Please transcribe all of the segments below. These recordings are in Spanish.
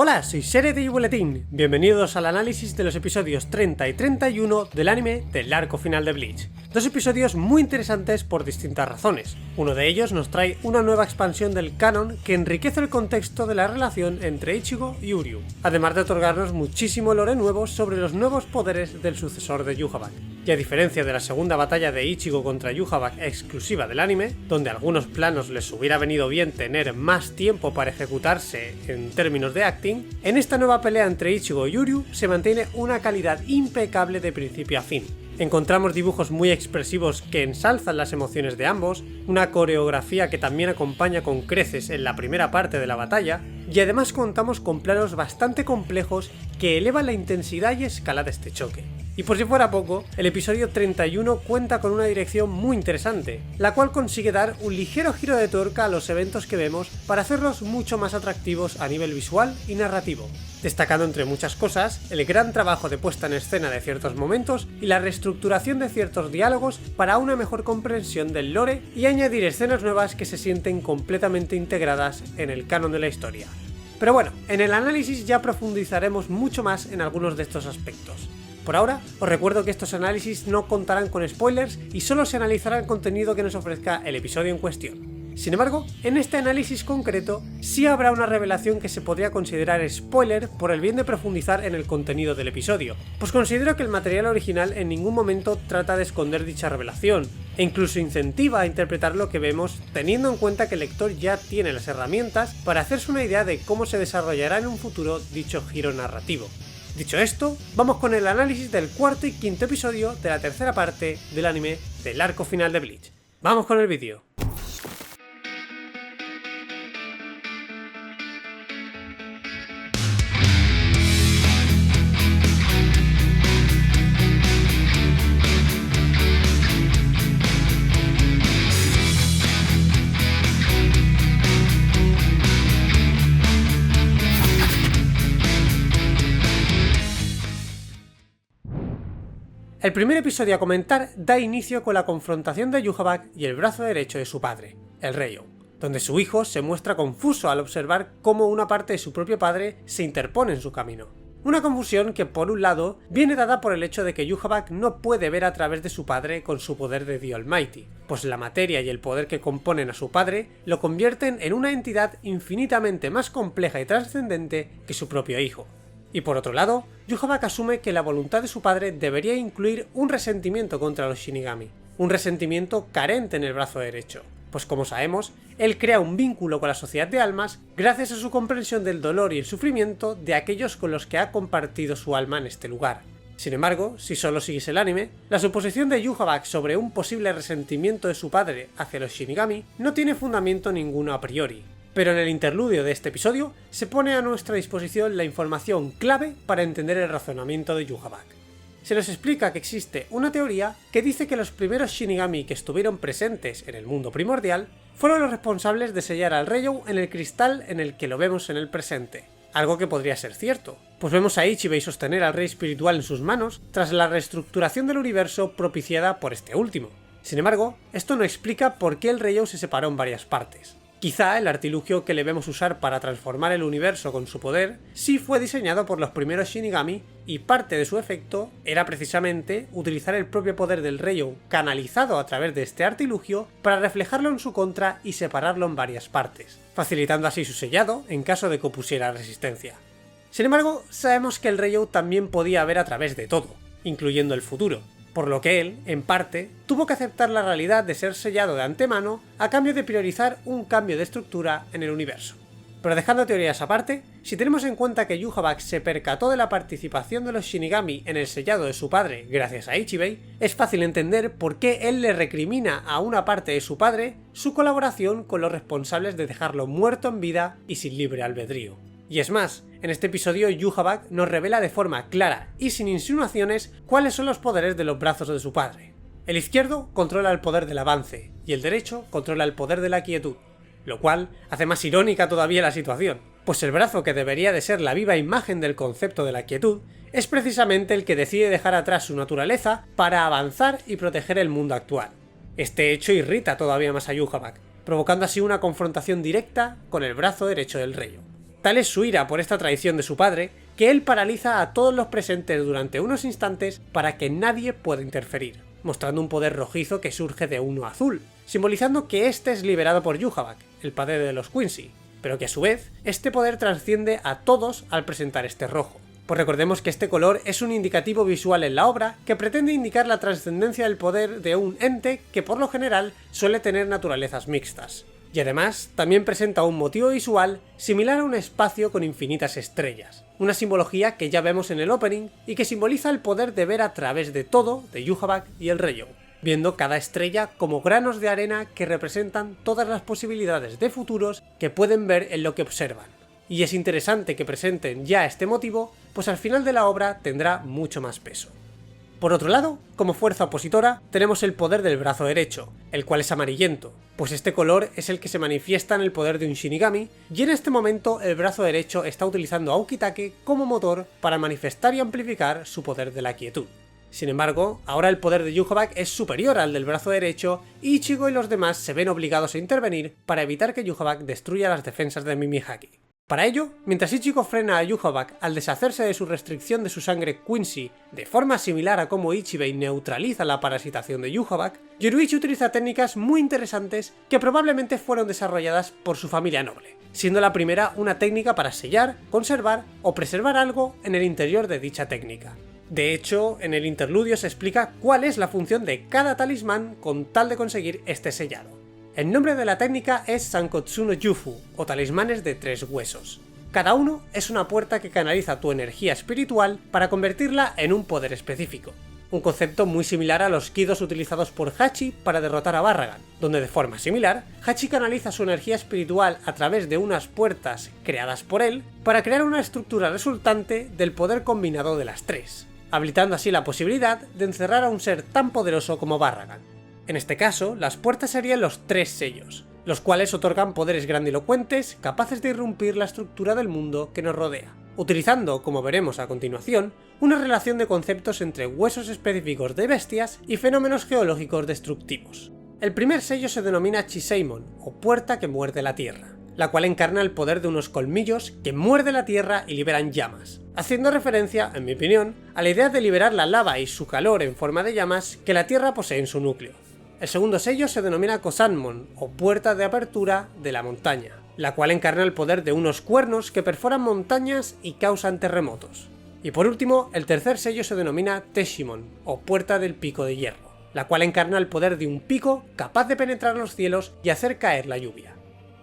Hola, soy Sere de Boletín, bienvenidos al análisis de los episodios 30 y 31 del anime del arco final de Bleach. Dos episodios muy interesantes por distintas razones. Uno de ellos nos trae una nueva expansión del canon que enriquece el contexto de la relación entre Ichigo y Uryu, además de otorgarnos muchísimo lore nuevo sobre los nuevos poderes del sucesor de Yhwach. Y a diferencia de la segunda batalla de Ichigo contra Yhwach exclusiva del anime, donde a algunos planos les hubiera venido bien tener más tiempo para ejecutarse en términos de acting, en esta nueva pelea entre Ichigo y Uryu se mantiene una calidad impecable de principio a fin. Encontramos dibujos muy expresivos que ensalzan las emociones de ambos, una coreografía que también acompaña con creces en la primera parte de la batalla, y además contamos con planos bastante complejos que elevan la intensidad y escala de este choque. Y por si fuera poco, el episodio 31 cuenta con una dirección muy interesante, la cual consigue dar un ligero giro de tuerca a los eventos que vemos para hacerlos mucho más atractivos a nivel visual y narrativo, destacando entre muchas cosas el gran trabajo de puesta en escena de ciertos momentos y la reestructuración de ciertos diálogos para una mejor comprensión del lore y añadir escenas nuevas que se sienten completamente integradas en el canon de la historia. Pero bueno, en el análisis ya profundizaremos mucho más en algunos de estos aspectos. Por ahora, os recuerdo que estos análisis no contarán con spoilers y solo se analizará el contenido que nos ofrezca el episodio en cuestión. Sin embargo, en este análisis concreto sí habrá una revelación que se podría considerar spoiler por el bien de profundizar en el contenido del episodio, pues considero que el material original en ningún momento trata de esconder dicha revelación, e incluso incentiva a interpretar lo que vemos teniendo en cuenta que el lector ya tiene las herramientas para hacerse una idea de cómo se desarrollará en un futuro dicho giro narrativo. Dicho esto, vamos con el análisis del cuarto y quinto episodio de la tercera parte del anime del arco final de Bleach. ¡Vamos con el vídeo! El primer episodio a comentar da inicio con la confrontación de Yhwach y el brazo derecho de su padre, el Reiyou, donde su hijo se muestra confuso al observar cómo una parte de su propio padre se interpone en su camino. Una confusión que por un lado viene dada por el hecho de que Yhwach no puede ver a través de su padre con su poder de The Almighty, pues la materia y el poder que componen a su padre lo convierten en una entidad infinitamente más compleja y trascendente que su propio hijo. Y por otro lado, Yhwach asume que la voluntad de su padre debería incluir un resentimiento contra los Shinigami, un resentimiento carente en el brazo derecho, pues como sabemos, él crea un vínculo con la sociedad de almas gracias a su comprensión del dolor y el sufrimiento de aquellos con los que ha compartido su alma en este lugar. Sin embargo, si solo sigues el anime, la suposición de Yhwach sobre un posible resentimiento de su padre hacia los Shinigami no tiene fundamento ninguno a priori. Pero en el interludio de este episodio se pone a nuestra disposición la información clave para entender el razonamiento de Yhwach. Se nos explica que existe una teoría que dice que los primeros Shinigami que estuvieron presentes en el mundo primordial fueron los responsables de sellar al Reiyou en el cristal en el que lo vemos en el presente, algo que podría ser cierto, pues vemos a Ichibei sostener al rey espiritual en sus manos tras la reestructuración del universo propiciada por este último. Sin embargo, esto no explica por qué el Reiyou se separó en varias partes. Quizá el artilugio que le vemos usar para transformar el universo con su poder sí fue diseñado por los primeros Shinigami y parte de su efecto era precisamente utilizar el propio poder del Reiyou canalizado a través de este artilugio para reflejarlo en su contra y separarlo en varias partes, facilitando así su sellado en caso de que opusiera resistencia. Sin embargo, sabemos que el Reiyou también podía ver a través de todo, incluyendo el futuro, por lo que él, en parte, tuvo que aceptar la realidad de ser sellado de antemano a cambio de priorizar un cambio de estructura en el universo. Pero dejando teorías aparte, si tenemos en cuenta que Yhwach se percató de la participación de los Shinigami en el sellado de su padre gracias a Ichibei, es fácil entender por qué él le recrimina a una parte de su padre su colaboración con los responsables de dejarlo muerto en vida y sin libre albedrío. Y es más, en este episodio Yhwach nos revela de forma clara y sin insinuaciones cuáles son los poderes de los brazos de su padre. El izquierdo controla el poder del avance y el derecho controla el poder de la quietud, lo cual hace más irónica todavía la situación, pues el brazo que debería de ser la viva imagen del concepto de la quietud es precisamente el que decide dejar atrás su naturaleza para avanzar y proteger el mundo actual. Este hecho irrita todavía más a Yhwach, provocando así una confrontación directa con el brazo derecho del Reiyou. Tal es su ira por esta traición de su padre, que él paraliza a todos los presentes durante unos instantes para que nadie pueda interferir, mostrando un poder rojizo que surge de uno azul, simbolizando que este es liberado por Yhwach, el padre de los Quincy, pero que a su vez, este poder trasciende a todos al presentar este rojo. Pues recordemos que este color es un indicativo visual en la obra que pretende indicar la trascendencia del poder de un ente que por lo general suele tener naturalezas mixtas. Y además, también presenta un motivo visual similar a un espacio con infinitas estrellas, una simbología que ya vemos en el opening y que simboliza el poder de ver a través de todo de Yhwach y el Rey, viendo cada estrella como granos de arena que representan todas las posibilidades de futuros que pueden ver en lo que observan. Y es interesante que presenten ya este motivo, pues al final de la obra tendrá mucho más peso. Por otro lado, como fuerza opositora, tenemos el poder del brazo derecho, el cual es amarillento, pues este color es el que se manifiesta en el poder de un Shinigami, y en este momento el brazo derecho está utilizando a Ukitake como motor para manifestar y amplificar su poder de la quietud. Sin embargo, ahora el poder de Yhwach es superior al del brazo derecho y Ichigo y los demás se ven obligados a intervenir para evitar que Yhwach destruya las defensas de Mimihaki. Para ello, mientras Ichigo frena a Yhwach al deshacerse de su restricción de su sangre Quincy de forma similar a como Ichibei neutraliza la parasitación de Yhwach, Yoruichi utiliza técnicas muy interesantes que probablemente fueron desarrolladas por su familia noble, siendo la primera una técnica para sellar, conservar o preservar algo en el interior de dicha técnica. De hecho, en el interludio se explica cuál es la función de cada talismán con tal de conseguir este sellado. El nombre de la técnica es Sankotsu no Yufu, o talismanes de 3 huesos. Cada uno es una puerta que canaliza tu energía espiritual para convertirla en un poder específico. Un concepto muy similar a los Kidos utilizados por Hachi para derrotar a Barragan, donde de forma similar, Hachi canaliza su energía espiritual a través de unas puertas creadas por él para crear una estructura resultante del poder combinado de las 3, habilitando así la posibilidad de encerrar a un ser tan poderoso como Barragan. En este caso, las puertas serían los 3 sellos, los cuales otorgan poderes grandilocuentes capaces de irrumpir la estructura del mundo que nos rodea, utilizando, como veremos a continuación, una relación de conceptos entre huesos específicos de bestias y fenómenos geológicos destructivos. El primer sello se denomina Chiseimon, o puerta que muerde la tierra, la cual encarna el poder de unos colmillos que muerden la tierra y liberan llamas, haciendo referencia, en mi opinión, a la idea de liberar la lava y su calor en forma de llamas que la tierra posee en su núcleo. El segundo sello se denomina Kosanmon, o puerta de apertura de la montaña, la cual encarna el poder de unos cuernos que perforan montañas y causan terremotos. Y por último, el tercer sello se denomina Teshimon, o puerta del pico de hierro, la cual encarna el poder de un pico capaz de penetrar los cielos y hacer caer la lluvia.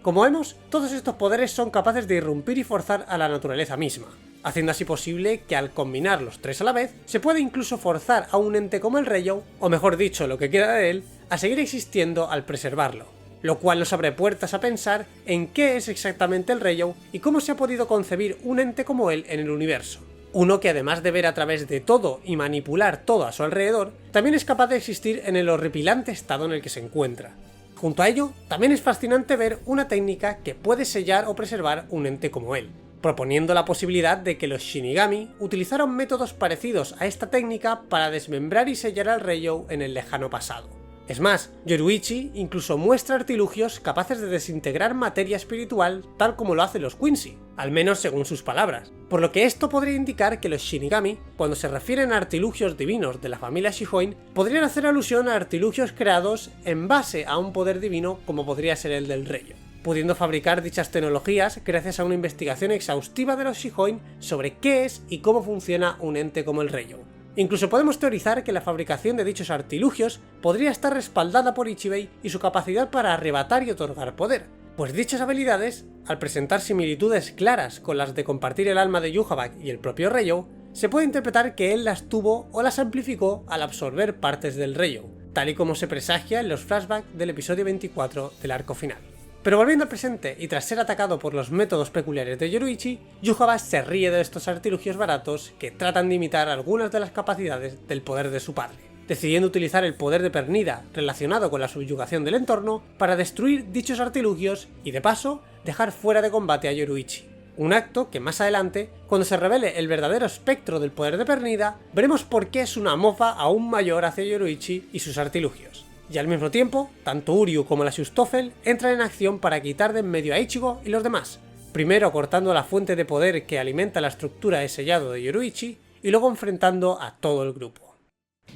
Como vemos, todos estos poderes son capaces de irrumpir y forzar a la naturaleza misma, haciendo así posible que al combinar los 3 a la vez, se pueda incluso forzar a un ente como el Reiyou, o mejor dicho, lo que queda de él, a seguir existiendo al preservarlo, lo cual nos abre puertas a pensar en qué es exactamente el Reiyou y cómo se ha podido concebir un ente como él en el universo. Uno que además de ver a través de todo y manipular todo a su alrededor, también es capaz de existir en el horripilante estado en el que se encuentra. Junto a ello, también es fascinante ver una técnica que puede sellar o preservar un ente como él, proponiendo la posibilidad de que los Shinigami utilizaron métodos parecidos a esta técnica para desmembrar y sellar al Reiyou en el lejano pasado. Es más, Yoruichi incluso muestra artilugios capaces de desintegrar materia espiritual tal como lo hacen los Quincy, al menos según sus palabras, por lo que esto podría indicar que los Shinigami, cuando se refieren a artilugios divinos de la familia Shihoin, podrían hacer alusión a artilugios creados en base a un poder divino como podría ser el del Reiyou, pudiendo fabricar dichas tecnologías gracias a una investigación exhaustiva de los Shihoin sobre qué es y cómo funciona un ente como el Reiyou. Incluso podemos teorizar que la fabricación de dichos artilugios podría estar respaldada por Ichibei y su capacidad para arrebatar y otorgar poder, pues dichas habilidades, al presentar similitudes claras con las de compartir el alma de Yhwach y el propio Reiyou, se puede interpretar que él las tuvo o las amplificó al absorber partes del Reiyou, tal y como se presagia en los flashbacks del episodio 24 del arco final. Pero volviendo al presente y tras ser atacado por los métodos peculiares de Yoruichi, Yhwach se ríe de estos artilugios baratos que tratan de imitar algunas de las capacidades del poder de su padre, decidiendo utilizar el poder de Pernida relacionado con la subyugación del entorno para destruir dichos artilugios y de paso dejar fuera de combate a Yoruichi. Un acto que más adelante, cuando se revele el verdadero espectro del poder de Pernida, veremos por qué es una mofa aún mayor hacia Yoruichi y sus artilugios. Y al mismo tiempo, tanto Uryu como la Shustofel entran en acción para quitar de en medio a Ichigo y los demás, primero cortando la fuente de poder que alimenta la estructura de sellado de Yoruichi y luego enfrentando a todo el grupo.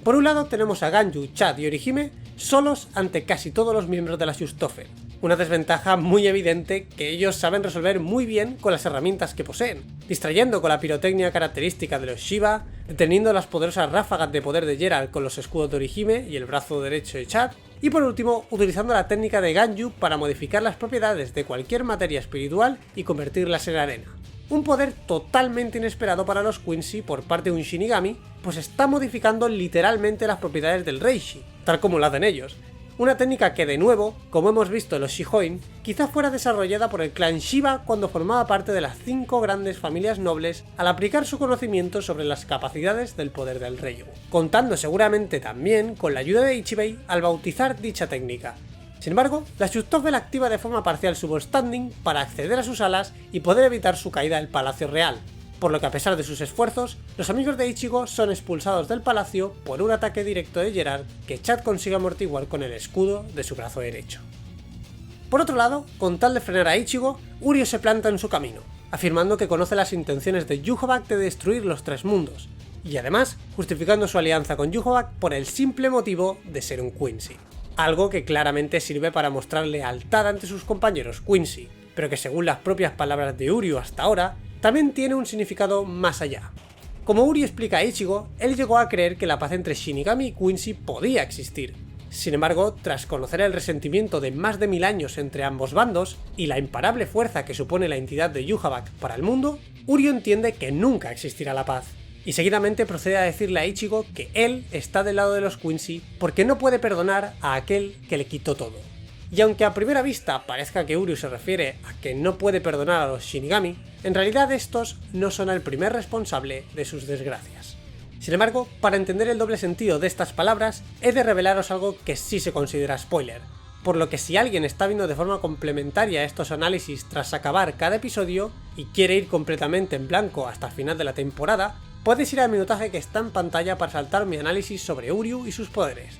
Por un lado tenemos a Ganyu, Chad y Orihime solos ante casi todos los miembros de la Schutzstaffel, una desventaja muy evidente que ellos saben resolver muy bien con las herramientas que poseen, distrayendo con la pirotecnia característica de los Shiva, deteniendo las poderosas ráfagas de poder de Geralt con los escudos de Orihime y el brazo derecho de Chad, y por último utilizando la técnica de Ganyu para modificar las propiedades de cualquier materia espiritual y convertirlas en arena. Un poder totalmente inesperado para los Quincy por parte de un Shinigami, pues está modificando literalmente las propiedades del Reishi, tal como lo hacen ellos. Una técnica que de nuevo, como hemos visto en los Shihoin, quizá fuera desarrollada por el clan Shiba cuando formaba parte de las 5 grandes familias nobles al aplicar su conocimiento sobre las capacidades del poder del Ryu, contando seguramente también con la ayuda de Ichibei al bautizar dicha técnica. Sin embargo, la Schutzstaffel activa de forma parcial su Ballstanding para acceder a sus alas y poder evitar su caída del Palacio Real, por lo que a pesar de sus esfuerzos, los amigos de Ichigo son expulsados del palacio por un ataque directo de Geralt que Chad consigue amortiguar con el escudo de su brazo derecho. Por otro lado, con tal de frenar a Ichigo, Uryu se planta en su camino, afirmando que conoce las intenciones de Yhwach de destruir los 3 mundos, y además justificando su alianza con Yhwach por el simple motivo de ser un Quincy. Algo que claramente sirve para mostrar lealtad ante sus compañeros Quincy, pero que según las propias palabras de Uryu hasta ahora, también tiene un significado más allá. Como Uryu explica a Ichigo, él llegó a creer que la paz entre Shinigami y Quincy podía existir. Sin embargo, tras conocer el resentimiento de más de 1000 años entre ambos bandos y la imparable fuerza que supone la entidad de Yhwach para el mundo, Uryu entiende que nunca existirá la paz. Y seguidamente procede a decirle a Ichigo que él está del lado de los Quincy porque no puede perdonar a aquel que le quitó todo. Y aunque a primera vista parezca que Uryu se refiere a que no puede perdonar a los Shinigami, en realidad estos no son el primer responsable de sus desgracias. Sin embargo, para entender el doble sentido de estas palabras, he de revelaros algo que sí se considera spoiler, por lo que si alguien está viendo de forma complementaria estos análisis tras acabar cada episodio y quiere ir completamente en blanco hasta el final de la temporada, puedes ir al minutaje que está en pantalla para saltar mi análisis sobre Uryu y sus poderes.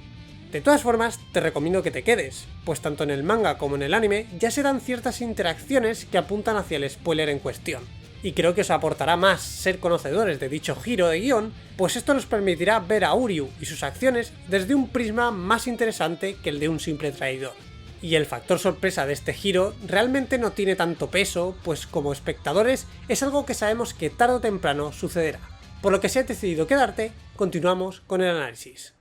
De todas formas, te recomiendo que te quedes, pues tanto en el manga como en el anime ya se dan ciertas interacciones que apuntan hacia el spoiler en cuestión, y creo que os aportará más ser conocedores de dicho giro de guión, pues esto nos permitirá ver a Uryu y sus acciones desde un prisma más interesante que el de un simple traidor. Y el factor sorpresa de este giro realmente no tiene tanto peso, pues como espectadores es algo que sabemos que tarde o temprano sucederá. Por lo que si has decidido quedarte, continuamos con el análisis.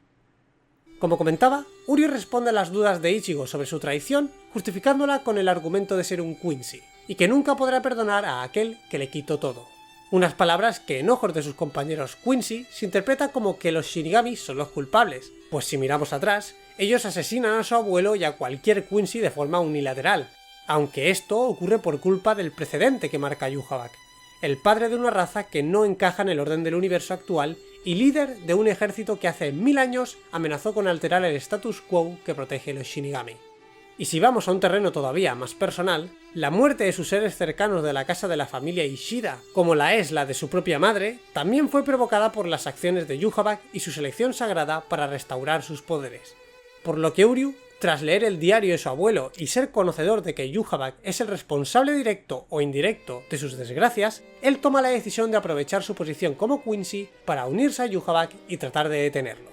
Como comentaba, Uryu responde a las dudas de Ichigo sobre su traición, justificándola con el argumento de ser un Quincy, y que nunca podrá perdonar a aquel que le quitó todo. Unas palabras que en ojos de sus compañeros Quincy se interpreta como que los Shinigami son los culpables, pues si miramos atrás, ellos asesinan a su abuelo y a cualquier Quincy de forma unilateral, aunque esto ocurre por culpa del precedente que marca Yhwach, el padre de una raza que no encaja en el orden del universo actual y líder de un ejército que hace 1000 años amenazó con alterar el status quo que protege a los Shinigami. Y si vamos a un terreno todavía más personal, la muerte de sus seres cercanos de la casa de la familia Ishida, como la es la de su propia madre, también fue provocada por las acciones de Yhwach y su selección sagrada para restaurar sus poderes. Por lo que Uryu, tras leer el diario de su abuelo y ser conocedor de que Yhwach es el responsable directo o indirecto de sus desgracias, él toma la decisión de aprovechar su posición como Quincy para unirse a Yhwach y tratar de detenerlo,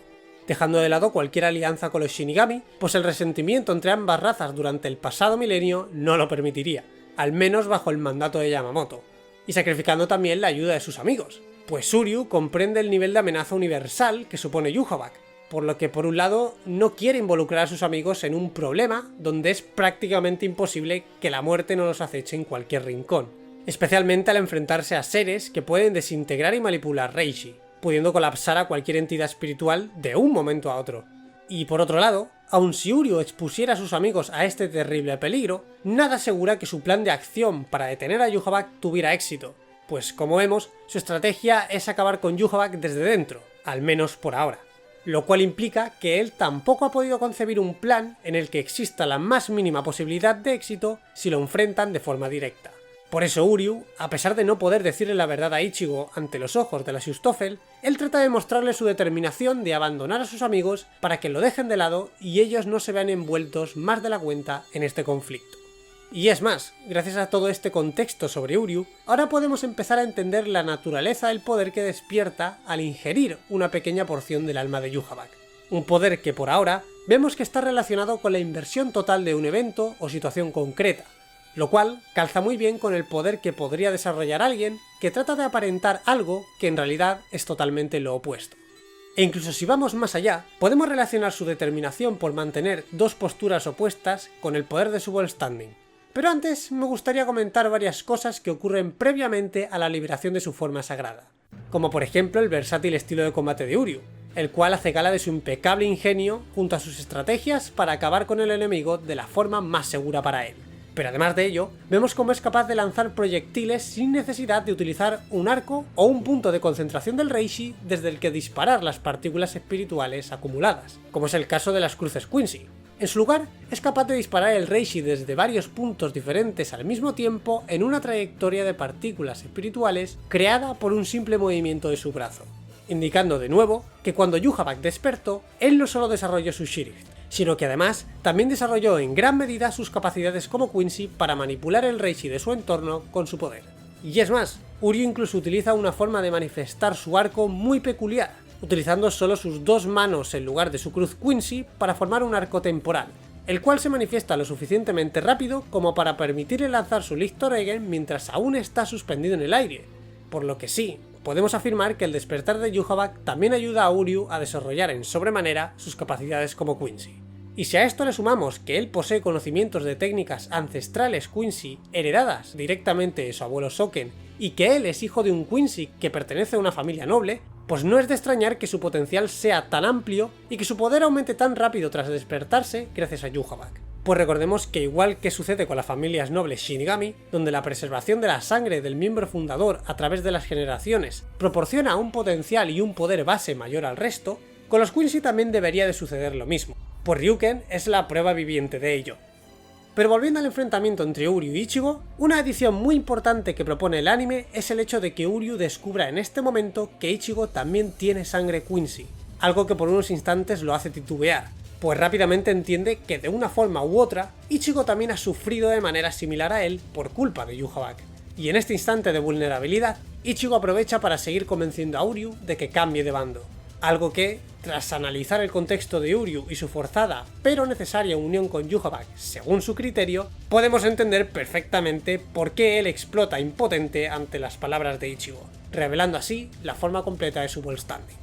dejando de lado cualquier alianza con los Shinigami, pues el resentimiento entre ambas razas durante el pasado milenio no lo permitiría, al menos bajo el mandato de Yamamoto, y sacrificando también la ayuda de sus amigos, pues Uryu comprende el nivel de amenaza universal que supone Yhwach, por lo que por un lado no quiere involucrar a sus amigos en un problema donde es prácticamente imposible que la muerte no los aceche en cualquier rincón, especialmente al enfrentarse a seres que pueden desintegrar y manipular Reishi, pudiendo colapsar a cualquier entidad espiritual de un momento a otro. Y por otro lado, aun si Uryu expusiera a sus amigos a este terrible peligro, nada asegura que su plan de acción para detener a Yhwach tuviera éxito, pues como vemos, su estrategia es acabar con Yhwach desde dentro, al menos por ahora, lo cual implica que él tampoco ha podido concebir un plan en el que exista la más mínima posibilidad de éxito si lo enfrentan de forma directa. Por eso Uryu, a pesar de no poder decirle la verdad a Ichigo ante los ojos de la Schutzstaffel, él trata de mostrarle su determinación de abandonar a sus amigos para que lo dejen de lado y ellos no se vean envueltos más de la cuenta en este conflicto. Y es más, gracias a todo este contexto sobre Uryu, ahora podemos empezar a entender la naturaleza del poder que despierta al ingerir una pequeña porción del alma de Yhwach. Un poder que por ahora vemos que está relacionado con la inversión total de un evento o situación concreta, lo cual calza muy bien con el poder que podría desarrollar alguien que trata de aparentar algo que en realidad es totalmente lo opuesto. E incluso si vamos más allá, podemos relacionar su determinación por mantener dos posturas opuestas con el poder de su Ball Standing. Pero antes me gustaría comentar varias cosas que ocurren previamente a la liberación de su forma sagrada, como por ejemplo el versátil estilo de combate de Uryu, el cual hace gala de su impecable ingenio junto a sus estrategias para acabar con el enemigo de la forma más segura para él. Pero además de ello, vemos cómo es capaz de lanzar proyectiles sin necesidad de utilizar un arco o un punto de concentración del Reishi desde el que disparar las partículas espirituales acumuladas, como es el caso de las cruces Quincy. En su lugar, es capaz de disparar el Reishi desde varios puntos diferentes al mismo tiempo en una trayectoria de partículas espirituales creada por un simple movimiento de su brazo, indicando de nuevo que cuando Yhwach despertó, él no solo desarrolló su Shirift, sino que además también desarrolló en gran medida sus capacidades como Quincy para manipular el Reishi de su entorno con su poder. Y es más, Uryu incluso utiliza una forma de manifestar su arco muy peculiar, utilizando solo sus dos manos en lugar de su cruz Quincy para formar un arco temporal, el cual se manifiesta lo suficientemente rápido como para permitirle lanzar su Lichtoregen mientras aún está suspendido en el aire, por lo que sí, podemos afirmar que el despertar de Yhwach también ayuda a Uryu a desarrollar en sobremanera sus capacidades como Quincy. Y si a esto le sumamos que él posee conocimientos de técnicas ancestrales Quincy heredadas directamente de su abuelo Soken y que él es hijo de un Quincy que pertenece a una familia noble, pues no es de extrañar que su potencial sea tan amplio y que su poder aumente tan rápido tras despertarse gracias a Yhwach. Pues recordemos que igual que sucede con las familias nobles Shinigami, donde la preservación de la sangre del miembro fundador a través de las generaciones proporciona un potencial y un poder base mayor al resto, con los Quincy también debería de suceder lo mismo, pues Ryuken es la prueba viviente de ello. Pero volviendo al enfrentamiento entre Uryu y Ichigo, una adición muy importante que propone el anime es el hecho de que Uryu descubra en este momento que Ichigo también tiene sangre Quincy, algo que por unos instantes lo hace titubear, pues rápidamente entiende que de una forma u otra, Ichigo también ha sufrido de manera similar a él por culpa de Yhwach. Y en este instante de vulnerabilidad, Ichigo aprovecha para seguir convenciendo a Uryu de que cambie de bando, algo que, tras analizar el contexto de Uryu y su forzada pero necesaria unión con Yhwach según su criterio, podemos entender perfectamente por qué él explota impotente ante las palabras de Ichigo, revelando así la forma completa de su Ball Standing.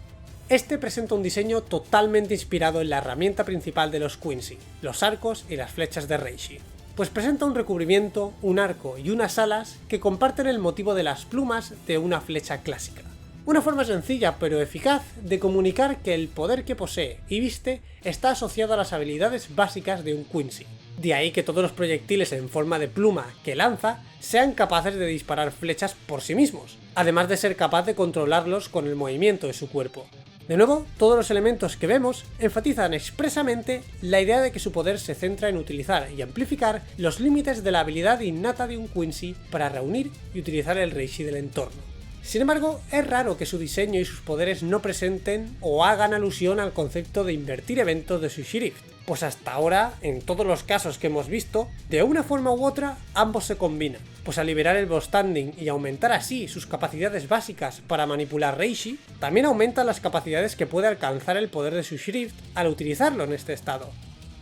Este presenta un diseño totalmente inspirado en la herramienta principal de los Quincy, los arcos y las flechas de Reishi, pues presenta un recubrimiento, un arco y unas alas que comparten el motivo de las plumas de una flecha clásica. Una forma sencilla pero eficaz de comunicar que el poder que posee y viste está asociado a las habilidades básicas de un Quincy. De ahí que todos los proyectiles en forma de pluma que lanza sean capaces de disparar flechas por sí mismos, además de ser capaz de controlarlos con el movimiento de su cuerpo. De nuevo, todos los elementos que vemos enfatizan expresamente la idea de que su poder se centra en utilizar y amplificar los límites de la habilidad innata de un Quincy para reunir y utilizar el Reishi del entorno. Sin embargo, es raro que su diseño y sus poderes no presenten o hagan alusión al concepto de invertir eventos de su Shirift, pues hasta ahora, en todos los casos que hemos visto, de una forma u otra, ambos se combinan, pues al liberar el Ball Standing y aumentar así sus capacidades básicas para manipular Reishi, también aumentan las capacidades que puede alcanzar el poder de su Shirift al utilizarlo en este estado.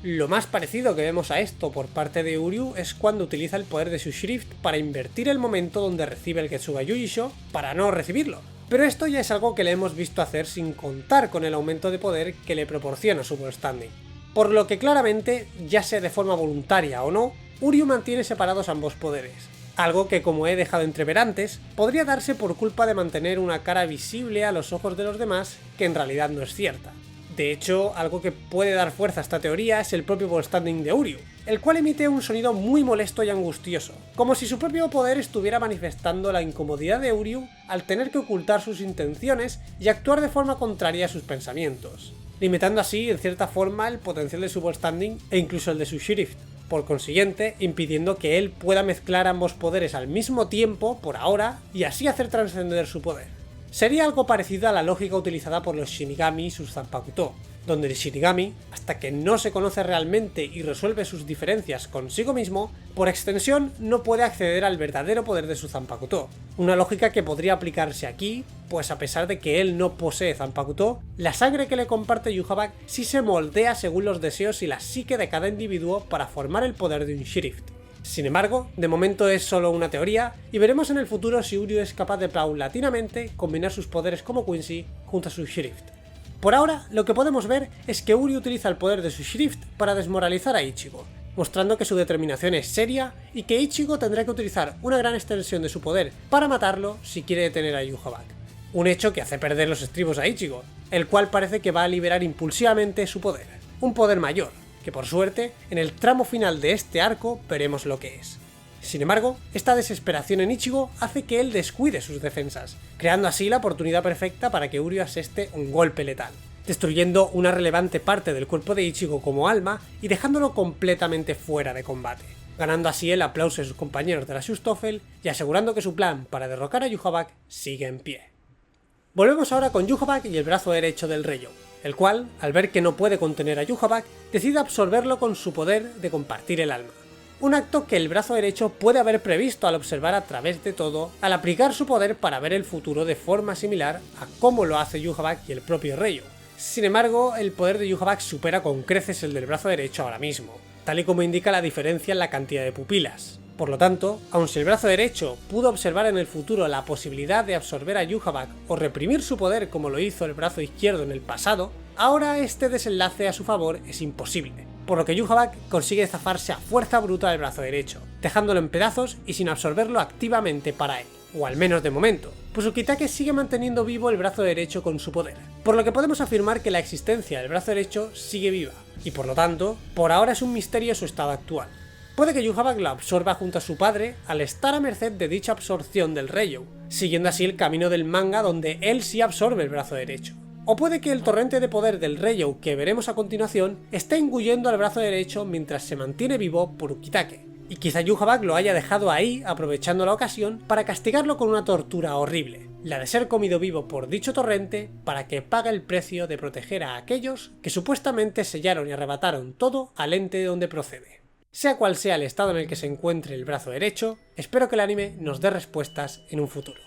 Lo más parecido que vemos a esto por parte de Uryu es cuando utiliza el poder de su Shirift para invertir el momento donde recibe el Getsuga Yujisho para no recibirlo. Pero esto ya es algo que le hemos visto hacer sin contar con el aumento de poder que le proporciona su Ball Standing. Por lo que claramente, ya sea de forma voluntaria o no, Uryu mantiene separados ambos poderes. Algo que, como he dejado entrever antes, podría darse por culpa de mantener una cara visible a los ojos de los demás que en realidad no es cierta. De hecho, algo que puede dar fuerza a esta teoría es el propio Ball Standing de Uryu, el cual emite un sonido muy molesto y angustioso, como si su propio poder estuviera manifestando la incomodidad de Uryu al tener que ocultar sus intenciones y actuar de forma contraria a sus pensamientos, limitando así en cierta forma el potencial de su Ball Standing e incluso el de su Shirift, por consiguiente impidiendo que él pueda mezclar ambos poderes al mismo tiempo por ahora y así hacer trascender su poder. Sería algo parecido a la lógica utilizada por los Shinigami y sus Zanpakuto, donde el Shinigami, hasta que no se conoce realmente y resuelve sus diferencias consigo mismo, por extensión no puede acceder al verdadero poder de su Zanpakuto. Una lógica que podría aplicarse aquí, pues a pesar de que él no posee Zanpakuto, la sangre que le comparte Yhwach sí se moldea según los deseos y la psique de cada individuo para formar el poder de un Shrift. Sin embargo, de momento es solo una teoría y veremos en el futuro si Uryu es capaz de paulatinamente combinar sus poderes como Quincy junto a su Shrift. Por ahora, lo que podemos ver es que Uryu utiliza el poder de su Shrift para desmoralizar a Ichigo, mostrando que su determinación es seria y que Ichigo tendrá que utilizar una gran extensión de su poder para matarlo si quiere detener a Yhwach. Un hecho que hace perder los estribos a Ichigo, el cual parece que va a liberar impulsivamente su poder, un poder mayor, que por suerte, en el tramo final de este arco veremos lo que es. Sin embargo, esta desesperación en Ichigo hace que él descuide sus defensas, creando así la oportunidad perfecta para que Uryu aseste un golpe letal, destruyendo una relevante parte del cuerpo de Ichigo como alma y dejándolo completamente fuera de combate, ganando así el aplauso de sus compañeros de la Schustoffel y asegurando que su plan para derrocar a Yhwach sigue en pie. Volvemos ahora con Yhwach y el brazo derecho del Reiyou, el cual, al ver que no puede contener a Yhwach, decide absorberlo con su poder de compartir el alma. Un acto que el brazo derecho puede haber previsto al observar a través de todo, al aplicar su poder para ver el futuro de forma similar a cómo lo hace Yhwach y el propio Reiyou. Sin embargo, el poder de Yhwach supera con creces el del brazo derecho ahora mismo, tal y como indica la diferencia en la cantidad de pupilas. Por lo tanto, aun si el brazo derecho pudo observar en el futuro la posibilidad de absorber a Yhwach o reprimir su poder como lo hizo el brazo izquierdo en el pasado, ahora este desenlace a su favor es imposible, por lo que Yhwach consigue zafarse a fuerza bruta del brazo derecho, dejándolo en pedazos y sin absorberlo activamente para él, o al menos de momento, pues Ukitake sigue manteniendo vivo el brazo derecho con su poder, por lo que podemos afirmar que la existencia del brazo derecho sigue viva, y por lo tanto, por ahora es un misterio su estado actual. Puede que Yhwach lo absorba junto a su padre al estar a merced de dicha absorción del Reiyou, siguiendo así el camino del manga donde él sí absorbe el brazo derecho. O puede que el torrente de poder del Reiyou que veremos a continuación esté engullendo al brazo derecho mientras se mantiene vivo por Ukitake, y quizá Yhwach lo haya dejado ahí aprovechando la ocasión para castigarlo con una tortura horrible, la de ser comido vivo por dicho torrente para que pague el precio de proteger a aquellos que supuestamente sellaron y arrebataron todo al ente de donde procede. Sea cual sea el estado en el que se encuentre el brazo derecho, espero que el anime nos dé respuestas en un futuro.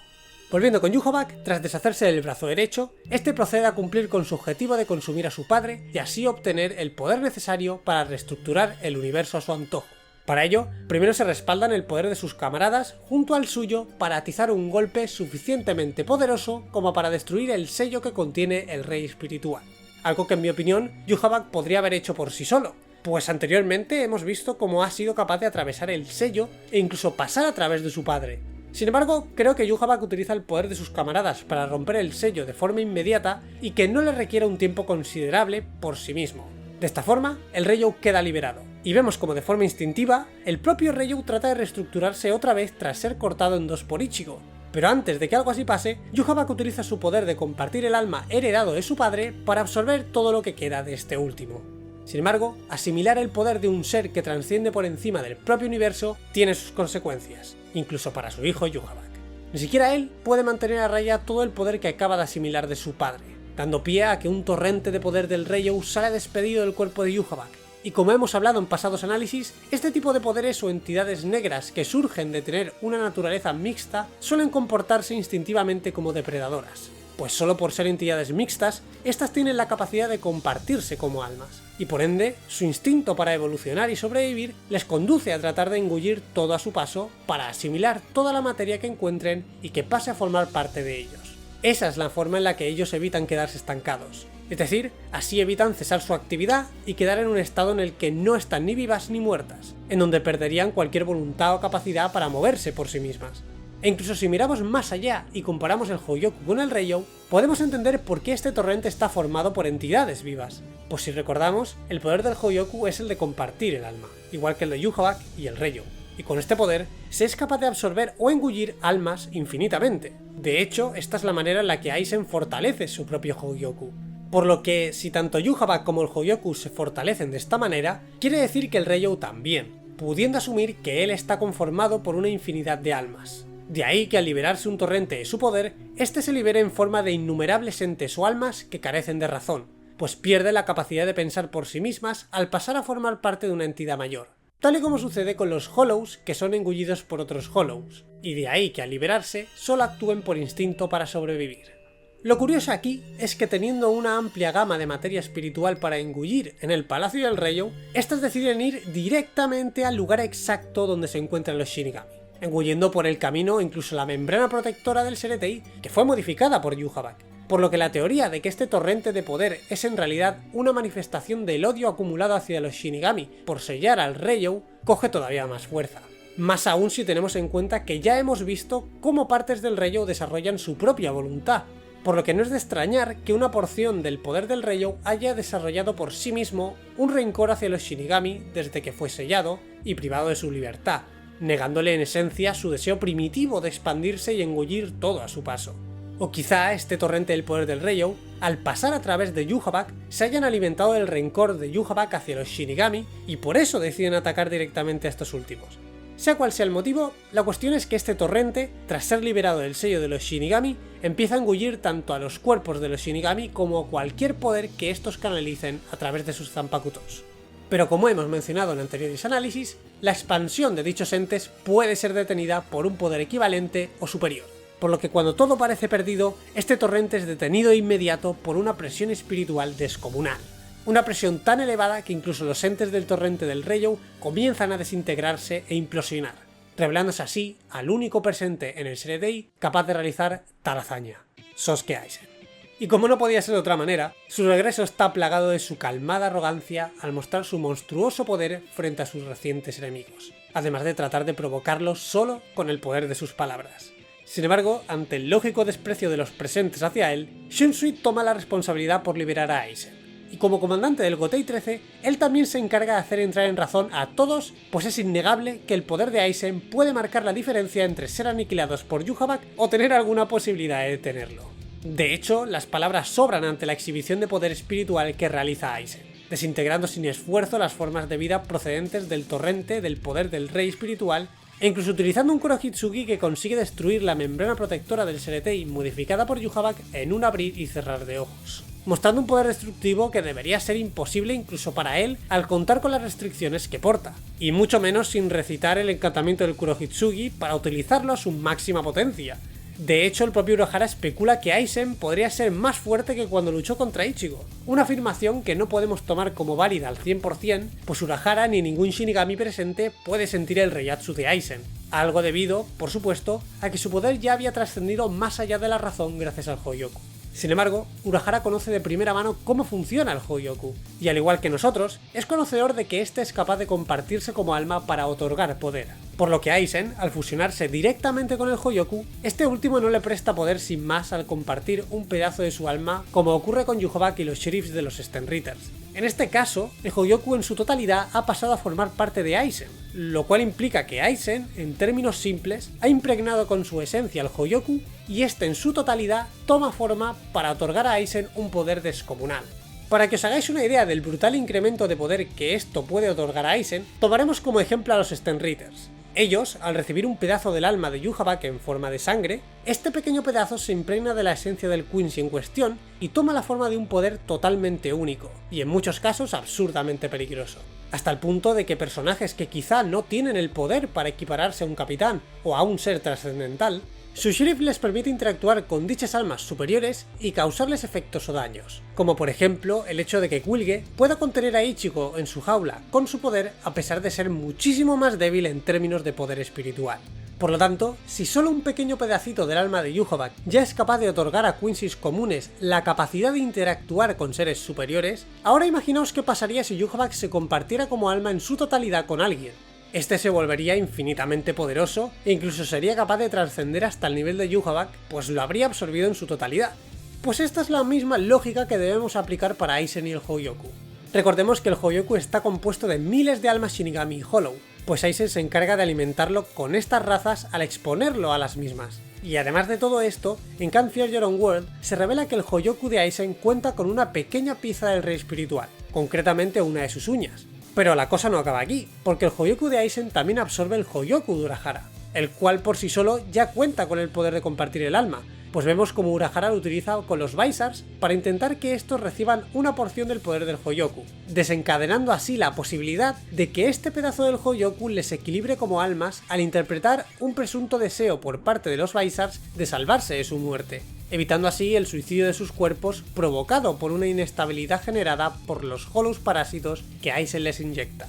Volviendo con Yhwach, tras deshacerse del brazo derecho, este procede a cumplir con su objetivo de consumir a su padre y así obtener el poder necesario para reestructurar el universo a su antojo. Para ello, primero se respalda en el poder de sus camaradas junto al suyo para atizar un golpe suficientemente poderoso como para destruir el sello que contiene el rey espiritual. Algo que en mi opinión Yhwach podría haber hecho por sí solo, pues anteriormente hemos visto cómo ha sido capaz de atravesar el sello e incluso pasar a través de su padre. Sin embargo, creo que Yhwach utiliza el poder de sus camaradas para romper el sello de forma inmediata y que no le requiere un tiempo considerable por sí mismo. De esta forma, el Reiyou queda liberado, y vemos como de forma instintiva, el propio Reiyou trata de reestructurarse otra vez tras ser cortado en dos por Ichigo. Pero antes de que algo así pase, Yhwach utiliza su poder de compartir el alma heredado de su padre para absorber todo lo que queda de este último. Sin embargo, asimilar el poder de un ser que trasciende por encima del propio universo tiene sus consecuencias, incluso para su hijo Yhwach. Ni siquiera él puede mantener a raya todo el poder que acaba de asimilar de su padre, dando pie a que un torrente de poder del Reiyou sale despedido del cuerpo de Yhwach. Y como hemos hablado en pasados análisis, este tipo de poderes o entidades negras que surgen de tener una naturaleza mixta suelen comportarse instintivamente como depredadoras, pues solo por ser entidades mixtas, estas tienen la capacidad de compartirse como almas, y por ende, su instinto para evolucionar y sobrevivir les conduce a tratar de engullir todo a su paso para asimilar toda la materia que encuentren y que pase a formar parte de ellos. Esa es la forma en la que ellos evitan quedarse estancados, es decir, así evitan cesar su actividad y quedar en un estado en el que no están ni vivas ni muertas, en donde perderían cualquier voluntad o capacidad para moverse por sí mismas. E incluso si miramos más allá y comparamos el Hogyoku con el Reiyou, podemos entender por qué este torrente está formado por entidades vivas. Pues si recordamos, el poder del Hogyoku es el de compartir el alma, igual que el de Yhwach y el Reiyou, y con este poder se es capaz de absorber o engullir almas infinitamente. De hecho, esta es la manera en la que Aizen fortalece su propio Hogyoku. Por lo que, si tanto Yhwach como el Hogyoku se fortalecen de esta manera, quiere decir que el Reiyou también, pudiendo asumir que él está conformado por una infinidad de almas. De ahí que al liberarse un torrente de su poder, este se libere en forma de innumerables entes o almas que carecen de razón, pues pierden la capacidad de pensar por sí mismas al pasar a formar parte de una entidad mayor, tal y como sucede con los Hollows que son engullidos por otros Hollows, y de ahí que al liberarse solo actúen por instinto para sobrevivir. Lo curioso aquí es que teniendo una amplia gama de materia espiritual para engullir en el Palacio del Ryo, estas deciden ir directamente al lugar exacto donde se encuentran los Shinigami, engullendo por el camino incluso la membrana protectora del Seretei, que fue modificada por Yhwach, por lo que la teoría de que este torrente de poder es en realidad una manifestación del odio acumulado hacia los Shinigami por sellar al Ryo coge todavía más fuerza. Más aún si tenemos en cuenta que ya hemos visto cómo partes del Ryo desarrollan su propia voluntad, por lo que no es de extrañar que una porción del poder del Ryo haya desarrollado por sí mismo un rencor hacia los Shinigami desde que fue sellado y privado de su libertad, negándole en esencia su deseo primitivo de expandirse y engullir todo a su paso. O quizá este torrente del poder del Ryo, al pasar a través de Yhwach, se hayan alimentado del rencor de Yhwach hacia los Shinigami y por eso deciden atacar directamente a estos últimos. Sea cual sea el motivo, la cuestión es que este torrente, tras ser liberado del sello de los Shinigami, empieza a engullir tanto a los cuerpos de los Shinigami como a cualquier poder que estos canalicen a través de sus Zanpakutos. Pero como hemos mencionado en anteriores análisis, la expansión de dichos entes puede ser detenida por un poder equivalente o superior, por lo que cuando todo parece perdido, este torrente es detenido de inmediato por una presión espiritual descomunal. Una presión tan elevada que incluso los entes del torrente del Ryo comienzan a desintegrarse e implosionar, revelándose así al único presente en el Seretei capaz de realizar tal hazaña, Sosuke Aizen. Y como no podía ser de otra manera, su regreso está plagado de su calmada arrogancia al mostrar su monstruoso poder frente a sus recientes enemigos, además de tratar de provocarlos solo con el poder de sus palabras. Sin embargo, ante el lógico desprecio de los presentes hacia él, Shunsui toma la responsabilidad por liberar a Aizen. Y como comandante del Gotei 13, él también se encarga de hacer entrar en razón a todos, pues es innegable que el poder de Aizen puede marcar la diferencia entre ser aniquilados por Yhwach o tener alguna posibilidad de detenerlo. De hecho, las palabras sobran ante la exhibición de poder espiritual que realiza Aizen, desintegrando sin esfuerzo las formas de vida procedentes del torrente del poder del rey espiritual, e incluso utilizando un Kurohitsuki que consigue destruir la membrana protectora del Seretei modificada por Yhwach en un abrir y cerrar de ojos, mostrando un poder destructivo que debería ser imposible incluso para él al contar con las restricciones que porta, y mucho menos sin recitar el encantamiento del Kurohitsuki para utilizarlo a su máxima potencia. De hecho, el propio Urahara especula que Aizen podría ser más fuerte que cuando luchó contra Ichigo, una afirmación que no podemos tomar como válida al 100%, pues Urahara ni ningún Shinigami presente puede sentir el Reiatsu de Aizen, algo debido, por supuesto, a que su poder ya había trascendido más allá de la razón gracias al Hogyoku. Sin embargo, Urahara conoce de primera mano cómo funciona el Hogyoku, y al igual que nosotros, es conocedor de que este es capaz de compartirse como alma para otorgar poder. Por lo que Aizen, al fusionarse directamente con el Hogyoku, este último no le presta poder sin más al compartir un pedazo de su alma, como ocurre con Yhwach y los sheriffs de los Stenritters. En este caso, el Hogyoku en su totalidad ha pasado a formar parte de Aizen, lo cual implica que Aizen, en términos simples, ha impregnado con su esencia el Hogyoku y este en su totalidad toma forma para otorgar a Aizen un poder descomunal. Para que os hagáis una idea del brutal incremento de poder que esto puede otorgar a Aizen, tomaremos como ejemplo a los Stenritters. Ellos, al recibir un pedazo del alma de Yhwach en forma de sangre, este pequeño pedazo se impregna de la esencia del Quincy en cuestión y toma la forma de un poder totalmente único, y en muchos casos absurdamente peligroso. Hasta el punto de que personajes que quizá no tienen el poder para equipararse a un capitán o a un ser trascendental, su sheriff les permite interactuar con dichas almas superiores y causarles efectos o daños, como por ejemplo el hecho de que Quilge pueda contener a Ichigo en su jaula con su poder a pesar de ser muchísimo más débil en términos de poder espiritual. Por lo tanto, si solo un pequeño pedacito del alma de Yhwach ya es capaz de otorgar a Quincy's comunes la capacidad de interactuar con seres superiores, ahora imaginaos qué pasaría si Yhwach se compartiera como alma en su totalidad con alguien. Este se volvería infinitamente poderoso e incluso sería capaz de trascender hasta el nivel de Yhwach, pues lo habría absorbido en su totalidad. Pues esta es la misma lógica que debemos aplicar para Aizen y el Hogyoku. Recordemos que el Hogyoku está compuesto de miles de almas Shinigami y Hollow, pues Aizen se encarga de alimentarlo con estas razas al exponerlo a las mismas. Y además de todo esto, en Can't Fear Your Own World se revela que el Hogyoku de Aizen cuenta con una pequeña pieza del rey espiritual, concretamente una de sus uñas. Pero la cosa no acaba aquí, porque el Hogyoku de Aizen también absorbe el Hogyoku de Urahara, el cual por sí solo ya cuenta con el poder de compartir el alma, pues vemos como Urahara lo utiliza con los Vizars para intentar que estos reciban una porción del poder del Hoyoku, desencadenando así la posibilidad de que este pedazo del Hoyoku les equilibre como almas al interpretar un presunto deseo por parte de los Vizars de salvarse de su muerte, evitando así el suicidio de sus cuerpos provocado por una inestabilidad generada por los Hollows parásitos que Aizen les inyecta.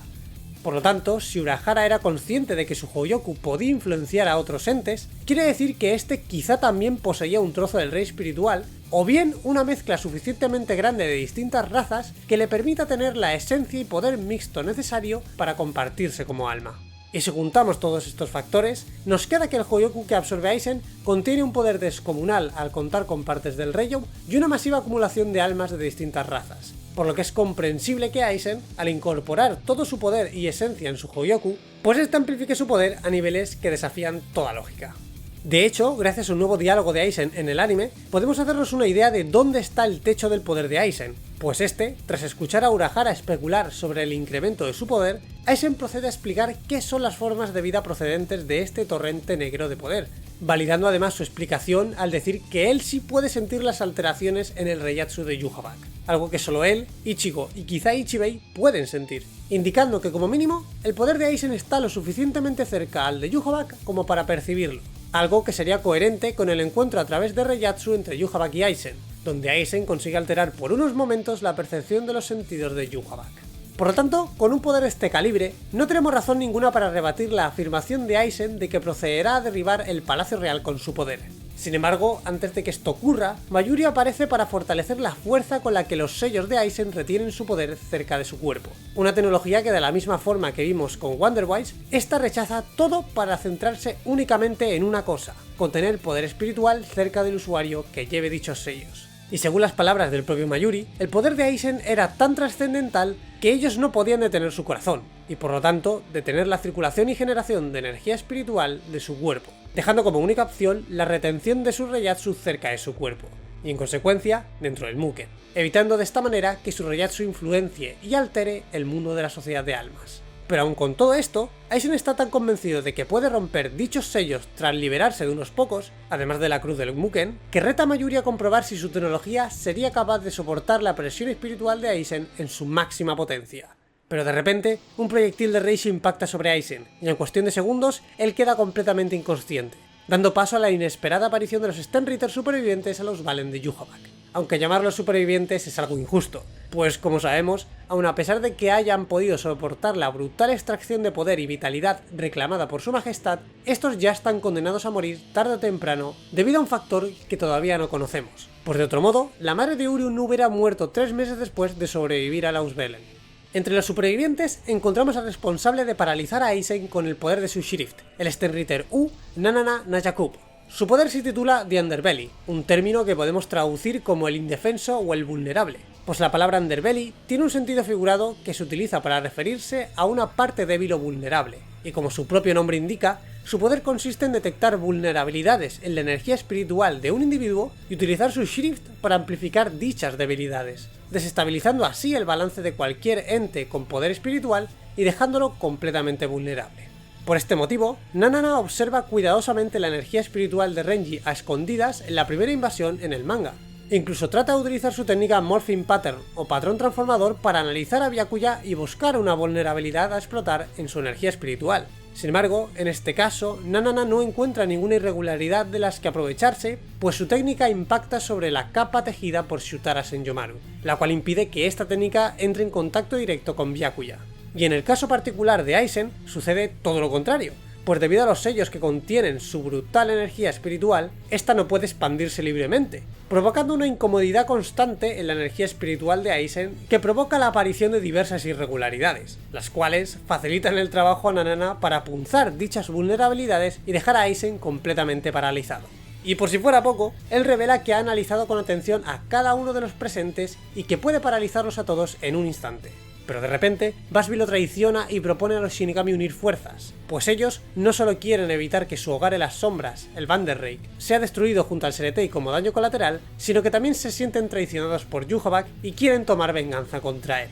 Por lo tanto, si Urahara era consciente de que su Hoyoku podía influenciar a otros entes, quiere decir que este quizá también poseía un trozo del rey espiritual, o bien una mezcla suficientemente grande de distintas razas que le permita tener la esencia y poder mixto necesario para compartirse como alma. Y si juntamos todos estos factores, nos queda que el Hoyoku que absorbe Aizen contiene un poder descomunal al contar con partes del Rayon y una masiva acumulación de almas de distintas razas, por lo que es comprensible que Aizen, al incorporar todo su poder y esencia en su Hoyoku, pues este amplifique su poder a niveles que desafían toda lógica. De hecho, gracias a un nuevo diálogo de Aizen en el anime, podemos hacernos una idea de dónde está el techo del poder de Aizen, pues este, tras escuchar a Urahara especular sobre el incremento de su poder, Aizen procede a explicar qué son las formas de vida procedentes de este torrente negro de poder, validando además su explicación al decir que él sí puede sentir las alteraciones en el Reiatsu de Yhwach, algo que solo él, Ichigo y quizá Ichibei pueden sentir, indicando que como mínimo, el poder de Aizen está lo suficientemente cerca al de Yhwach como para percibirlo, algo que sería coherente con el encuentro a través de Reiatsu entre Yhwach y Aizen, donde Aizen consigue alterar por unos momentos la percepción de los sentidos de Yhwach. Por lo tanto, con un poder de este calibre, no tenemos razón ninguna para rebatir la afirmación de Aizen de que procederá a derribar el Palacio Real con su poder. Sin embargo, antes de que esto ocurra, Mayuri aparece para fortalecer la fuerza con la que los sellos de Aizen retienen su poder cerca de su cuerpo. Una tecnología que de la misma forma que vimos con Wonderwise, esta rechaza todo para centrarse únicamente en una cosa, contener poder espiritual cerca del usuario que lleve dichos sellos. Y según las palabras del propio Mayuri, el poder de Aizen era tan trascendental que ellos no podían detener su corazón, y por lo tanto detener la circulación y generación de energía espiritual de su cuerpo, dejando como única opción la retención de su Reiatsu cerca de su cuerpo, y en consecuencia dentro del Mugen, evitando de esta manera que su Reiatsu influencie y altere el mundo de la sociedad de almas. Pero aun con todo esto, Aizen está tan convencido de que puede romper dichos sellos tras liberarse de unos pocos, además de la cruz del Mugen, que reta a Mayuri a comprobar si su tecnología sería capaz de soportar la presión espiritual de Aizen en su máxima potencia. Pero de repente, un proyectil de Reishi impacta sobre Aizen, y en cuestión de segundos, él queda completamente inconsciente, dando paso a la inesperada aparición de los Stenritter supervivientes a los Valen de Yhwach. Aunque llamarlos supervivientes es algo injusto, pues como sabemos, aun a pesar de que hayan podido soportar la brutal extracción de poder y vitalidad reclamada por su majestad, estos ya están condenados a morir tarde o temprano debido a un factor que todavía no conocemos. Pues de otro modo, la madre de Uryu no hubiera muerto 3 meses después de sobrevivir a Laus Velen. Entre los supervivientes encontramos al responsable de paralizar a Aizen con el poder de su Shrift, el Stenritter U Nanana Najakub. Su poder se titula The Underbelly, un término que podemos traducir como el indefenso o el vulnerable, pues la palabra Underbelly tiene un sentido figurado que se utiliza para referirse a una parte débil o vulnerable, y como su propio nombre indica, su poder consiste en detectar vulnerabilidades en la energía espiritual de un individuo y utilizar su Shrift para amplificar dichas debilidades, desestabilizando así el balance de cualquier ente con poder espiritual y dejándolo completamente vulnerable. Por este motivo, Nanana observa cuidadosamente la energía espiritual de Renji a escondidas en la primera invasión en el manga. Incluso trata de utilizar su técnica Morphing Pattern o patrón transformador para analizar a Byakuya y buscar una vulnerabilidad a explotar en su energía espiritual. Sin embargo, en este caso, Nanana no encuentra ninguna irregularidad de las que aprovecharse, pues su técnica impacta sobre la capa tejida por Shutara Senjomaru, la cual impide que esta técnica entre en contacto directo con Byakuya. Y en el caso particular de Aizen, sucede todo lo contrario, pues debido a los sellos que contienen su brutal energía espiritual, esta no puede expandirse libremente, provocando una incomodidad constante en la energía espiritual de Aizen que provoca la aparición de diversas irregularidades, las cuales facilitan el trabajo a Nanana para punzar dichas vulnerabilidades y dejar a Aizen completamente paralizado. Y por si fuera poco, él revela que ha analizado con atención a cada uno de los presentes y que puede paralizarlos a todos en un instante. Pero de repente, Busby lo traiciona y propone a los Shinigami unir fuerzas, pues ellos no solo quieren evitar que su hogar en las sombras, el Vanderreich, sea destruido junto al Seretei como daño colateral, sino que también se sienten traicionados por Yhwach y quieren tomar venganza contra él.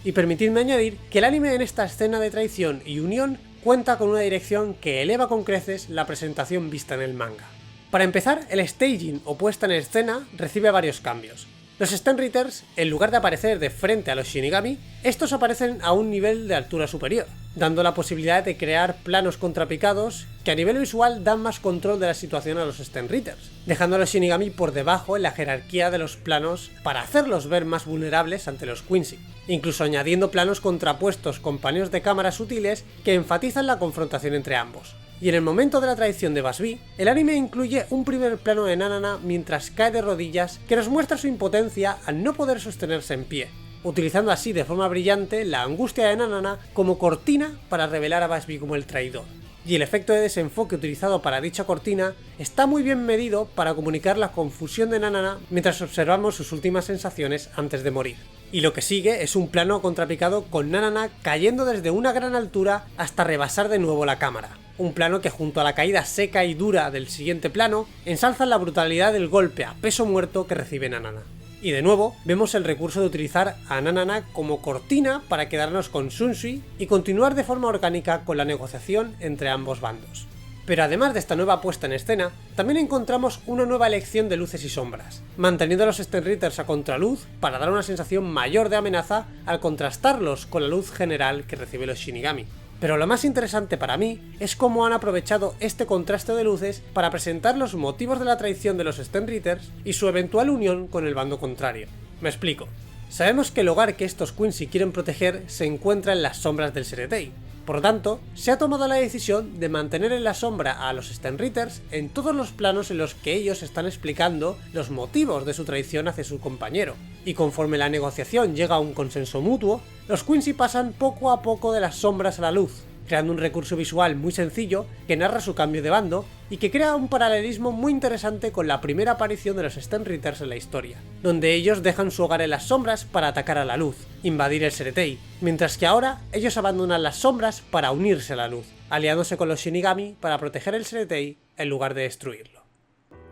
Y permitidme añadir que el anime en esta escena de traición y unión cuenta con una dirección que eleva con creces la presentación vista en el manga. Para empezar, el staging o puesta en escena recibe varios cambios. Los Stenritters, en lugar de aparecer de frente a los Shinigami, estos aparecen a un nivel de altura superior, dando la posibilidad de crear planos contrapicados que a nivel visual dan más control de la situación a los Stenritters, dejando a los Shinigami por debajo en la jerarquía de los planos para hacerlos ver más vulnerables ante los Quincy, incluso añadiendo planos contrapuestos con paneos de cámara sutiles que enfatizan la confrontación entre ambos. Y en el momento de la traición de Busby, el anime incluye un primer plano de Nanana mientras cae de rodillas que nos muestra su impotencia al no poder sostenerse en pie, utilizando así de forma brillante la angustia de Nanana como cortina para revelar a Busby como el traidor. Y el efecto de desenfoque utilizado para dicha cortina está muy bien medido para comunicar la confusión de Nanana mientras observamos sus últimas sensaciones antes de morir. Y lo que sigue es un plano contrapicado con Nanana cayendo desde una gran altura hasta rebasar de nuevo la cámara. Un plano que junto a la caída seca y dura del siguiente plano ensalzan la brutalidad del golpe a peso muerto que recibe Nanana. Y de nuevo vemos el recurso de utilizar a Nanana como cortina para quedarnos con Shunsui y continuar de forma orgánica con la negociación entre ambos bandos. Pero además de esta nueva puesta en escena, también encontramos una nueva elección de luces y sombras, manteniendo a los Stenritters a contraluz para dar una sensación mayor de amenaza al contrastarlos con la luz general que recibe los Shinigami. Pero lo más interesante para mí es cómo han aprovechado este contraste de luces para presentar los motivos de la traición de los Stenritters y su eventual unión con el bando contrario. Me explico. Sabemos que el hogar que estos Quincy quieren proteger se encuentra en las sombras del Seretei. Por lo tanto, se ha tomado la decisión de mantener en la sombra a los Stenritters en todos los planos en los que ellos están explicando los motivos de su traición hacia su compañero, y conforme la negociación llega a un consenso mutuo, los Quincy pasan poco a poco de las sombras a la luz, creando un recurso visual muy sencillo que narra su cambio de bando y que crea un paralelismo muy interesante con la primera aparición de los Stenritters en la historia, donde ellos dejan su hogar en las sombras para atacar a la luz, invadir el Seretei, mientras que ahora ellos abandonan las sombras para unirse a la luz, aliándose con los Shinigami para proteger el Seretei en lugar de destruirlo.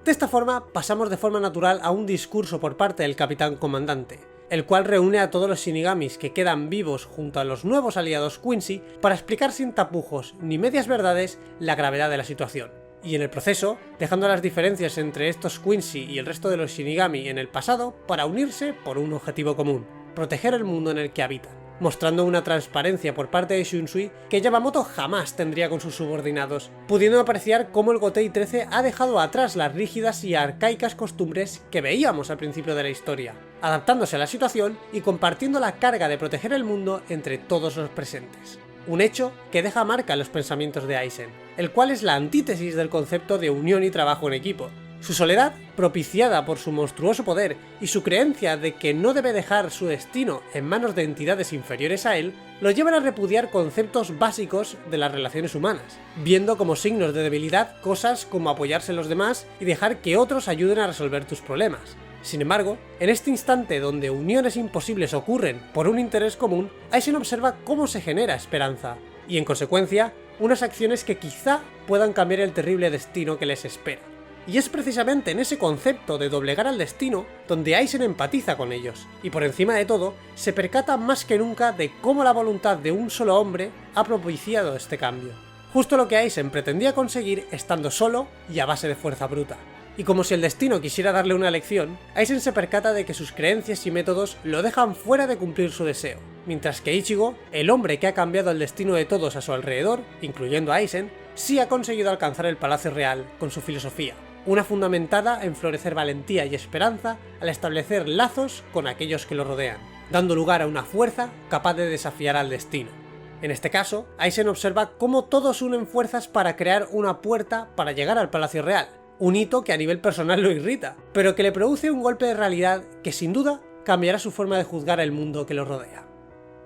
De esta forma pasamos de forma natural a un discurso por parte del Capitán Comandante, el cual reúne a todos los Shinigamis que quedan vivos junto a los nuevos aliados Quincy para explicar sin tapujos ni medias verdades la gravedad de la situación, y en el proceso dejando las diferencias entre estos Quincy y el resto de los Shinigami en el pasado para unirse por un objetivo común: proteger el mundo en el que habitan, mostrando una transparencia por parte de Shunsui que Yamamoto jamás tendría con sus subordinados, pudiendo apreciar cómo el Gotei 13 ha dejado atrás las rígidas y arcaicas costumbres que veíamos al principio de la historia, adaptándose a la situación y compartiendo la carga de proteger el mundo entre todos los presentes. Un hecho que deja marca en los pensamientos de Aizen, el cual es la antítesis del concepto de unión y trabajo en equipo. Su soledad, propiciada por su monstruoso poder y su creencia de que no debe dejar su destino en manos de entidades inferiores a él, lo llevan a repudiar conceptos básicos de las relaciones humanas, viendo como signos de debilidad cosas como apoyarse en los demás y dejar que otros ayuden a resolver tus problemas. Sin embargo, en este instante donde uniones imposibles ocurren por un interés común, Aizen observa cómo se genera esperanza, y en consecuencia, unas acciones que quizá puedan cambiar el terrible destino que les espera. Y es precisamente en ese concepto de doblegar al destino donde Aizen empatiza con ellos, y por encima de todo, se percata más que nunca de cómo la voluntad de un solo hombre ha propiciado este cambio. Justo lo que Aizen pretendía conseguir estando solo y a base de fuerza bruta. Y como si el destino quisiera darle una lección, Aizen se percata de que sus creencias y métodos lo dejan fuera de cumplir su deseo, mientras que Ichigo, el hombre que ha cambiado el destino de todos a su alrededor, incluyendo a Aizen, sí ha conseguido alcanzar el Palacio Real con su filosofía, una fundamentada en florecer valentía y esperanza al establecer lazos con aquellos que lo rodean, dando lugar a una fuerza capaz de desafiar al destino. En este caso, Aizen observa cómo todos unen fuerzas para crear una puerta para llegar al Palacio Real, un hito que a nivel personal lo irrita, pero que le produce un golpe de realidad que sin duda cambiará su forma de juzgar el mundo que lo rodea.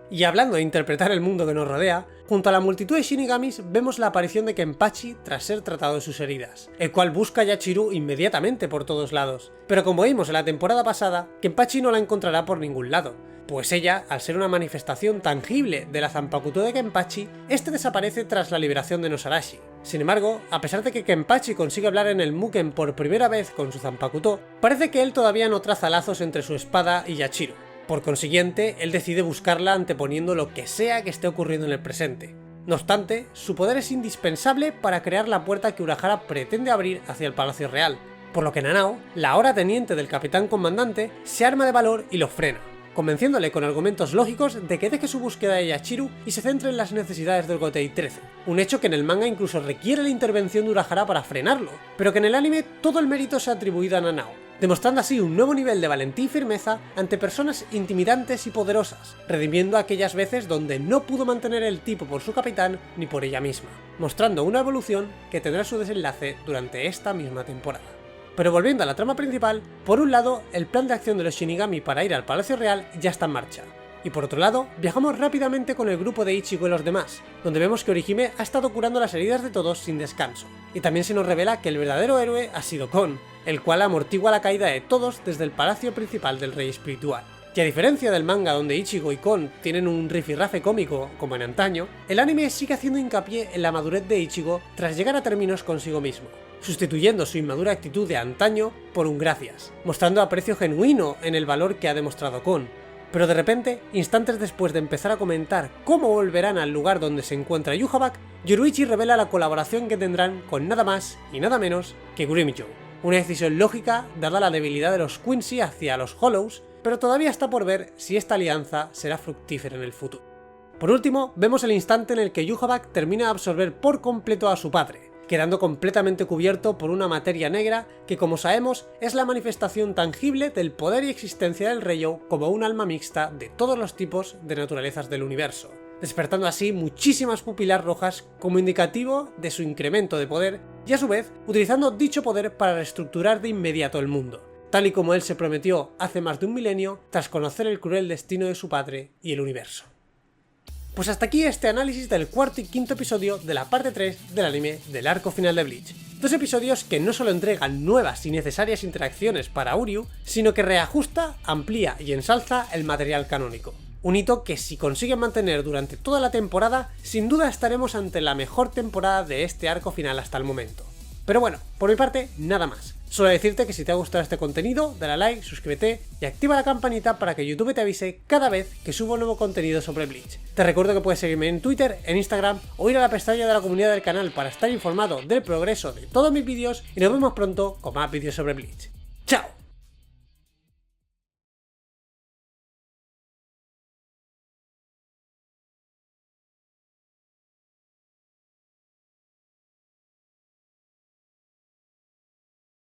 Y hablando de interpretar el mundo que nos rodea, junto a la multitud de Shinigamis vemos la aparición de Kenpachi tras ser tratado de sus heridas, el cual busca a Yachiru inmediatamente por todos lados, pero como vimos en la temporada pasada, Kenpachi no la encontrará por ningún lado, pues ella, al ser una manifestación tangible de la Zanpakuto de Kenpachi, este desaparece tras la liberación de Nosarashi. Sin embargo, a pesar de que Kenpachi consigue hablar en el Mugen por primera vez con su Zanpakuto, parece que él todavía no traza lazos entre su espada y Yachiru. Por consiguiente, él decide buscarla anteponiendo lo que sea que esté ocurriendo en el presente. No obstante, su poder es indispensable para crear la puerta que Urahara pretende abrir hacia el Palacio Real, por lo que Nanao, la ahora teniente del capitán comandante, se arma de valor y lo frena, convenciéndole con argumentos lógicos de que deje su búsqueda de Yachiru y se centre en las necesidades del Gotei 13, un hecho que en el manga incluso requiere la intervención de Urahara para frenarlo, pero que en el anime todo el mérito se ha atribuido a Nanao, demostrando así un nuevo nivel de valentía y firmeza ante personas intimidantes y poderosas, redimiendo aquellas veces donde no pudo mantener el tipo por su capitán ni por ella misma, mostrando una evolución que tendrá su desenlace durante esta misma temporada. Pero volviendo a la trama principal, por un lado, el plan de acción de los Shinigami para ir al Palacio Real ya está en marcha, y por otro lado, viajamos rápidamente con el grupo de Ichigo y los demás, donde vemos que Orihime ha estado curando las heridas de todos sin descanso, y también se nos revela que el verdadero héroe ha sido Kon, el cual amortigua la caída de todos desde el palacio principal del rey espiritual. Y a diferencia del manga donde Ichigo y Kon tienen un rifirrafe cómico como en antaño, el anime sigue haciendo hincapié en la madurez de Ichigo tras llegar a términos consigo mismo, sustituyendo su inmadura actitud de antaño por un gracias, mostrando aprecio genuino en el valor que ha demostrado Kon. Pero de repente, instantes después de empezar a comentar cómo volverán al lugar donde se encuentra Yhwach, Yoruichi revela la colaboración que tendrán con nada más y nada menos que Grimmjow, una decisión lógica dada la debilidad de los Quincy hacia los Hollows, pero todavía está por ver si esta alianza será fructífera en el futuro. Por último, vemos el instante en el que Yhwach termina de absorber por completo a su padre, quedando completamente cubierto por una materia negra que, como sabemos, es la manifestación tangible del poder y existencia del Reiyou como un alma mixta de todos los tipos de naturalezas del universo, despertando así muchísimas pupilas rojas como indicativo de su incremento de poder y a su vez utilizando dicho poder para reestructurar de inmediato el mundo, tal y como él se prometió hace más de un milenio tras conocer el cruel destino de su padre y el universo. Pues hasta aquí este análisis del cuarto y quinto episodio de la parte 3 del anime del arco final de Bleach. Dos episodios que no solo entregan nuevas y necesarias interacciones para Uryu, sino que reajusta, amplía y ensalza el material canónico. Un hito que si consiguen mantener durante toda la temporada, sin duda estaremos ante la mejor temporada de este arco final hasta el momento. Pero bueno, por mi parte, nada más. Solo decirte que si te ha gustado este contenido, dale a like, suscríbete y activa la campanita para que YouTube te avise cada vez que subo nuevo contenido sobre Bleach. Te recuerdo que puedes seguirme en Twitter, en Instagram o ir a la pestaña de la comunidad del canal para estar informado del progreso de todos mis vídeos y nos vemos pronto con más vídeos sobre Bleach. ¡Chao!